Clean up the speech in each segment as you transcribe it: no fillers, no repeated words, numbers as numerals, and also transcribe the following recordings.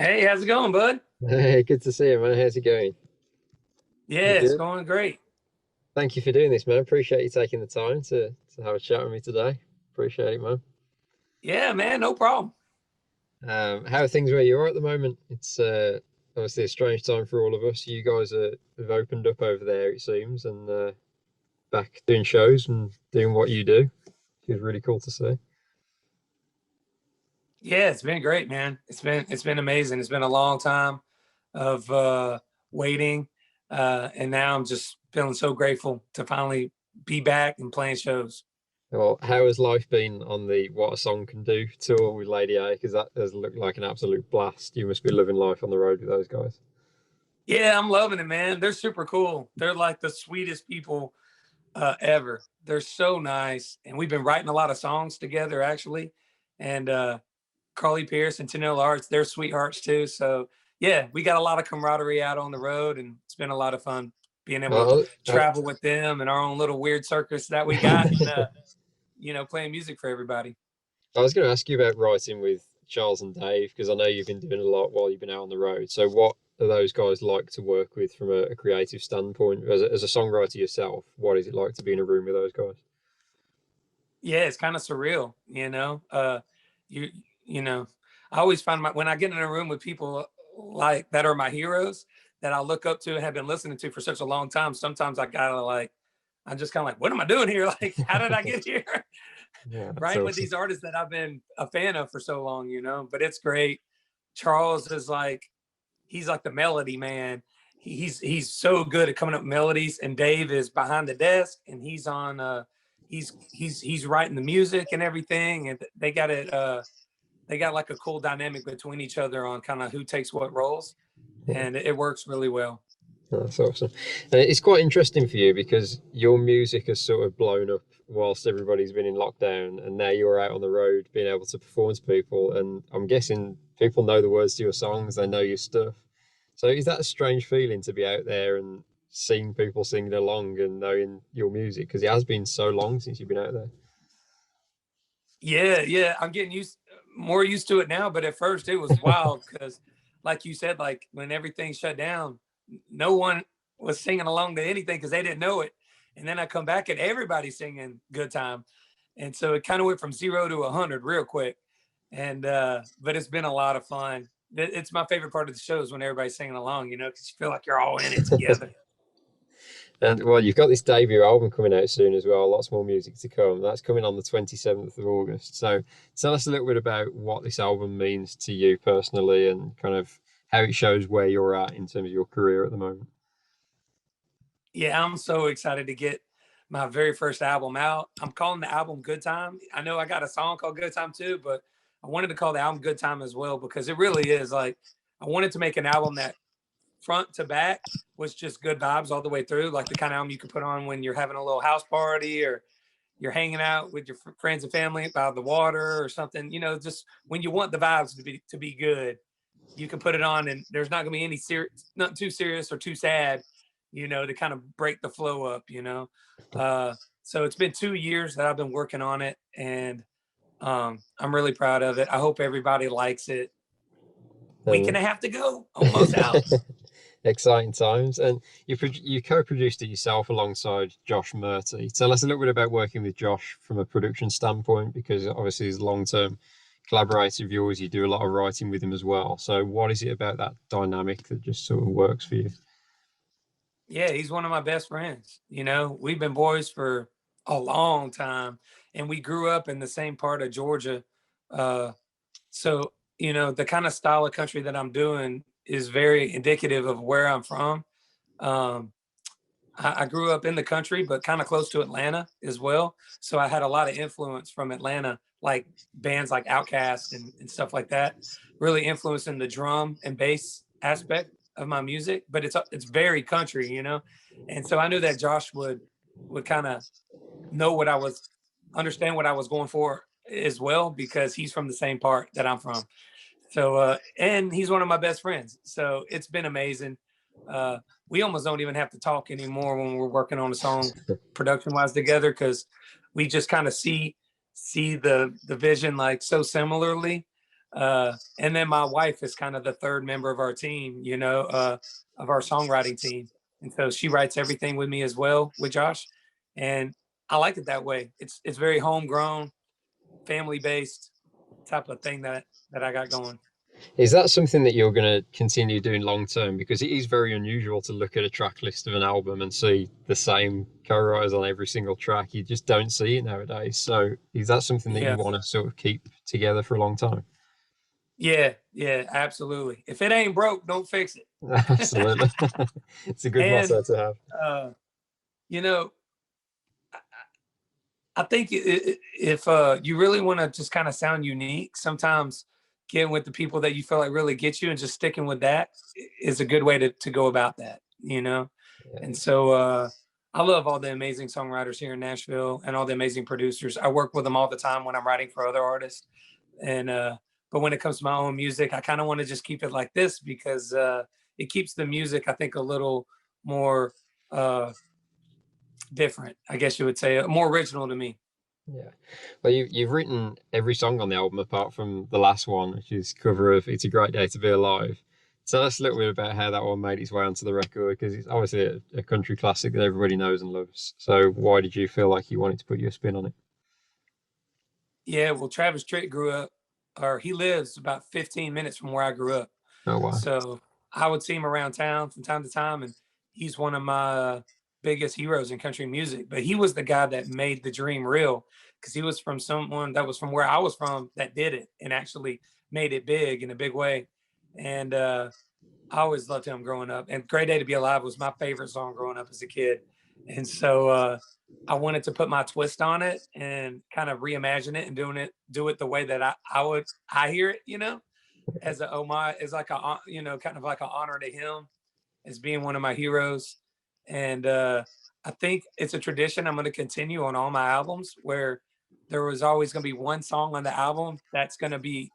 Hey, how's it going, bud? Hey, good to see you, man. How's it going? You Yeah, it's good? going great. Thank you for doing this, man. Appreciate you taking the time to have a chat with me today. Appreciate it, man. Yeah, man, no problem. How are things where you are at the moment? It's obviously a strange time for all of us. You guys have opened up over there, it seems, and back doing shows and doing what you do. It's really cool to see. Yeah, it's been great, man. It's been amazing. It's been a long time of waiting, and now I'm just feeling so grateful to finally be back and playing shows. Well, how has life been on the What a Song Can Do tour with Lady A? Because that does look like an absolute blast. You must be living life on the road with those guys. Yeah, I'm loving it, man. They're super cool. They're like the sweetest people ever. They're so nice, and we've been writing a lot of songs together, actually. And Carly Pierce and Tenille Arts, they're sweethearts too. So yeah, we got a lot of camaraderie out on the road, and it's been a lot of fun being able to Uh, uh, travel with them and our own little weird circus that we got, and playing music for everybody. I was going to ask you about writing with Charles and Dave because I know you've been doing a lot while you've been out on the road. So, what are those guys like to work with from a creative standpoint? As a songwriter yourself, what is it like to be in a room with those guys? Yeah, it's kind of surreal, you know. You you know, I always find when I get in a room with people like that are my heroes that I look up to and have been listening to for such a long time. Sometimes I gotta like, I'm just kind of like, what am I doing here? Like, how did I get here? Yeah, that's Writing with awesome. these artists that I've been a fan of for so long, but it's great. Charles is like, he's like the melody man. He's so good at coming up with melodies, and Dave is behind the desk, and he's on he's writing the music and everything, and they got like a cool dynamic between each other on kind of who takes what roles, Yeah, and it works really well. that's awesome. And it's quite interesting for you because your music has sort of blown up whilst everybody's been in lockdown, and now you're out on the road being able to perform to people. And I'm guessing people know the words to your songs, they know your stuff. So is that a strange feeling to be out there and seeing people singing along and knowing your music? Because it has been so long since you've been out there. Yeah, yeah, I'm getting more used to it now, but at first it was wild because, like you said, like when everything shut down, no one was singing along to anything because they didn't know it. And then I come back and everybody's singing "Good Time," and so it kind of went from 0 to 100 real quick. And but it's been a lot of fun. It's my favorite part of the show is when everybody's singing along, because you feel like you're all in it together. And well, you've got this debut album coming out soon as well. Lots more music to come. That's coming on the 27th of August. So tell us a little bit about what this album means to you personally and kind of how it shows where you're at in terms of your career at the moment. Yeah, I'm so excited to get my very first album out. I'm calling the album Good Time. I know I got a song called Good Time too, but I wanted to call the album Good Time as well because it really is like I wanted to make an album that front to back was just good vibes all the way through, like the kind of album you could put on when you're having a little house party or you're hanging out with your friends and family by the water or something, just when you want the vibes to be good, you can put it on and there's not going to be any serious, nothing too serious or too sad, to kind of break the flow up. Uh, so it's been 2 years that I've been working on it, and I'm really proud of it. I hope everybody likes it. Week and And a half to go, almost out. exciting times. And you co-produced it yourself alongside Josh Murty. Tell us a little bit about working with Josh from a production standpoint, because obviously he's a long-term collaborator of yours. You do a lot of writing with him as well. So what is it about that dynamic that just sort of works for you? Yeah, he's one of my best friends. We've been boys for a long time, and we grew up in the same part of Georgia. Uh, so, the kind of style of country that I'm doing is very indicative of where I'm from. Um, I grew up in the country, but kind of close to Atlanta as well. So I had a lot of influence from Atlanta, like bands like Outkast and stuff like that, really influencing the drum and bass aspect of my music. But it's very country. And so I knew that Josh would kind of know what I was, understand what I was going for as well because he's from the same part that I'm from. So and he's one of my best friends. So it's been amazing. Uh, we almost don't even have to talk anymore when we're working on a song production wise together because we just kind of see the vision like so similarly. And then my wife is kind of the third member of our team, of our songwriting team. And so she writes everything with me as well with Josh. And I like it that way. It's very homegrown, family based type of thing that I got going. Is that something that you're going to continue doing long term? Because it is very unusual to look at a track list of an album and see the same co-writers on every single track. You just don't see it nowadays. So is that something that you Yeah. want to sort of keep together for a long time? Yeah. Yeah. Absolutely. If it ain't broke, don't fix it. Absolutely. It's a good And, motto to have. uh, you know, I think if you really want to just kind of sound unique, sometimes getting with the people that you feel like really get you and just sticking with that is a good way to go about that. And Yeah. so I love all the amazing songwriters here in Nashville and all the amazing producers. I work with them all the time when I'm writing for other artists. And but when it comes to my own music, I kind of want to just keep it like this because it keeps the music, I think, a little more different. I guess you would say more original to me. Yeah. Well, you've written every song on the album apart from the last one, which is cover of "It's a Great Day to Be Alive." Tell us a little bit about how that one made its way onto the record, because it's obviously a country classic that everybody knows and loves. So why did you feel like you wanted to put your spin on it? Yeah, well, Travis Tritt grew up, or he lives about 15 minutes from where I grew up. Oh wow. So I would see him around town from time to time, and he's one of my biggest heroes in country music. But he was the guy that made the dream real because he was from someone that was from where I was from that did it and actually made it big in a big way. And I always loved him growing up. And Great Day to Be Alive was my favorite song growing up as a kid. And so I wanted to put my twist on it and kind of reimagine it and do it the way that I hear it, as a homage, as like kind of like an honor to him as being one of my heroes. And I think it's a tradition I'm going to continue on all my albums where there was always going to be one song on the album that's going to be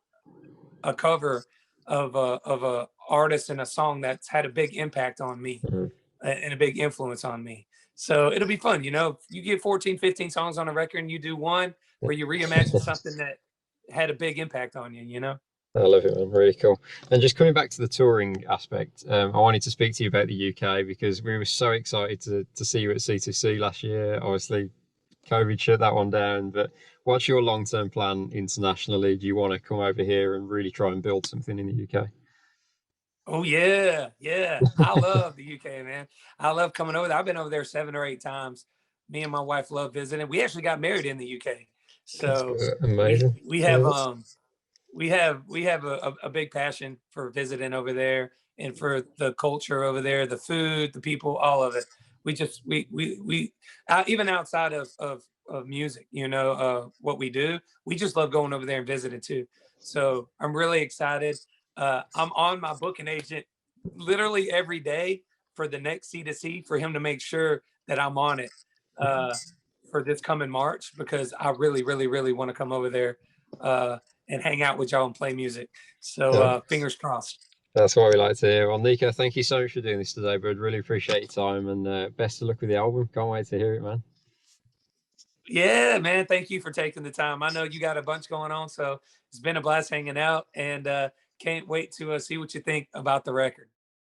a cover of a artist and a song that's had a big impact on me Mhm. and a big influence on me. So it'll be fun, you get 14, 15 songs on a record and you do one where you reimagine something that had a big impact on you. I love it, man. Really cool. And just coming back to the touring aspect, I wanted to speak to you about the UK because we were so excited to see you at C2C last year. Obviously, COVID shut that one down, but what's your long-term plan internationally? Do you want to come over here and really try and build something in the UK? Oh yeah, yeah. I love the UK, man. I love coming over there. I've been over there 7 or 8 times. Me and my wife love visiting. We actually got married in the UK. That's So good. we Amazing. we have Congrats. we have a big passion for visiting over there and for the culture over there, the food, the people, all of it. We just we even outside of music, what we do, we just love going over there and visiting too. So I'm really excited. I'm on my booking agent literally every day for the next C2C for him to make sure that I'm on it uh, for this coming March because I really, really, really want to come over there uh, and hang out with y'all and play music. So Uh, fingers crossed. that's what we like to hear. Well, Nico, thank you so much for doing this today, bud. Really appreciate your time and best of luck with the album. Can't wait to hear it, man. Yeah, man. Thank you for taking the time. I know you got a bunch going on, so it's been a blast hanging out and can't wait to see what you think about the record.